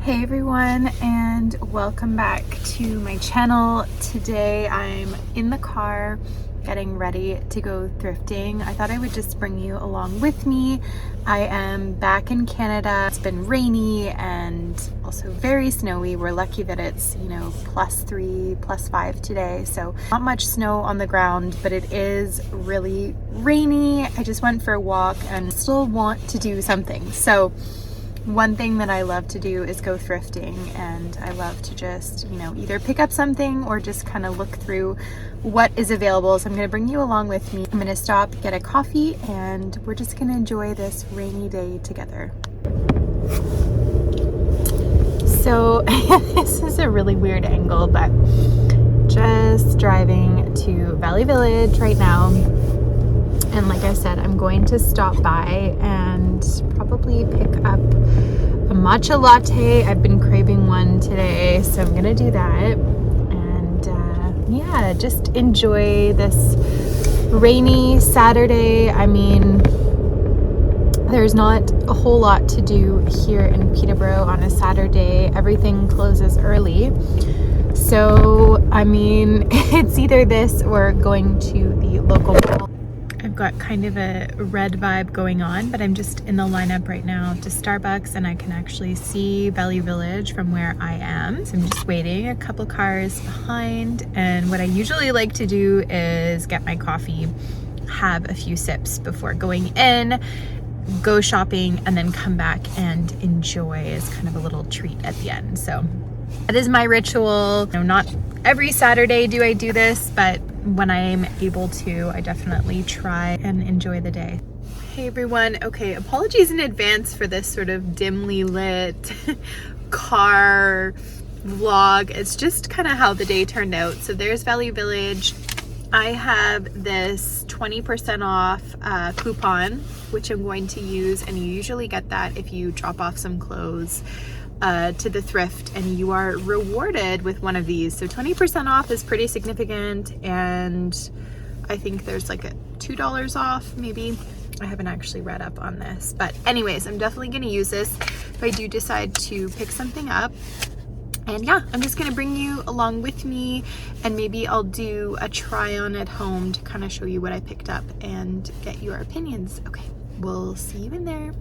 Hey everyone, and welcome back to my channel. Today I'm in the car getting ready to go thrifting. I thought I would just bring you along with me. I am back in Canada. It's been rainy and also very snowy. We're lucky that it's, +3, +5 today. So not much snow on the ground, but it is really rainy. I just went for a walk and still want to do something. So one thing that I love to do is go thrifting, and I love to just, either pick up something or just kind of look through what is available. So I'm going to bring you along with me. I'm going to stop, get a coffee, and we're just going to enjoy this rainy day together. So this is a really weird angle, but just driving to Valley Village right now. And like I said, I'm going to stop by and probably pick up a matcha latte. I've been craving one today, so I'm gonna do that. And yeah, just enjoy this rainy Saturday. I mean, there's not a whole lot to do here in Peterborough on a Saturday. Everything closes early. So, I mean, it's either this or going to the local mall. I've got kind of a red vibe going on, but I'm just in the lineup right now to Starbucks, and I can actually see Valley Village from where I am. So I'm just waiting, a couple cars behind, and what I usually like to do is get my coffee, have a few sips before going in, go shopping, and then come back and enjoy as kind of a little treat at the end. So that is my ritual. Not every Saturday do I do this, but when I'm able to, I definitely try and enjoy the day. Hey everyone, okay, apologies in advance for this sort of dimly lit car vlog. It's just kind of how the day turned out. So there's Valley Village. I have this 20% off coupon, which I'm going to use, and you usually get that if you drop off some clothes to the thrift, and you are rewarded with one of these. So 20% off is pretty significant, and I think there's like a $2 off maybe. I haven't actually read up on this, but anyways, I'm definitely going to use this if I do decide to pick something up. And yeah, I'm just going to bring you along with me, and maybe I'll do a try on at home to kind of show you what I picked up and get your opinions. Okay, we'll see you in there.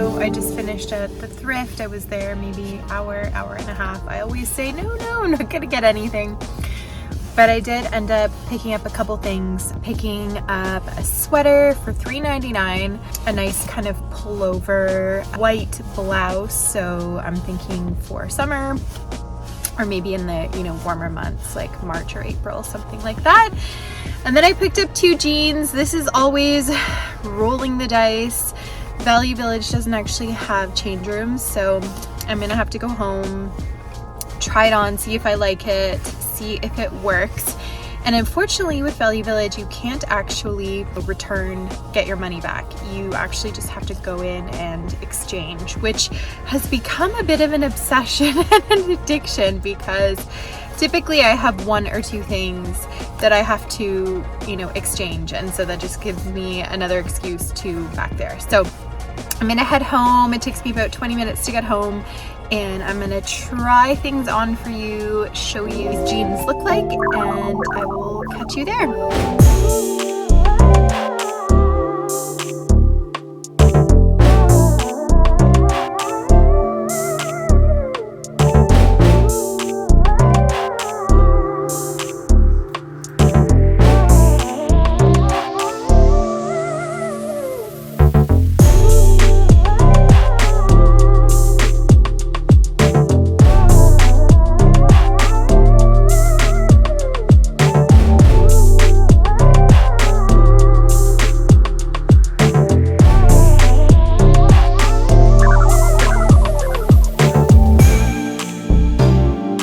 So I just finished at the thrift. I was there maybe hour and a half. I always say, no, I'm not gonna get anything. But I did end up picking up a couple things. Picking up a sweater for $3.99, a nice kind of pullover white blouse. So I'm thinking for summer, or maybe in the, you know, warmer months like March or April, something like that. And then I picked up 2 jeans. This is always rolling the dice. Value Village doesn't actually have change rooms, so I'm gonna have to go home, try it on, see if I like it, see if it works. And unfortunately with Value Village, you can't actually get your money back. You actually just have to go in and exchange, which has become a bit of an obsession and an addiction, because typically I have 1 or 2 things that I have to, you know, exchange. And so that just gives me another excuse to back there. So I'm gonna head home. It takes me about 20 minutes to get home, and I'm gonna try things on for you, show you what jeans look like, and I will catch you there.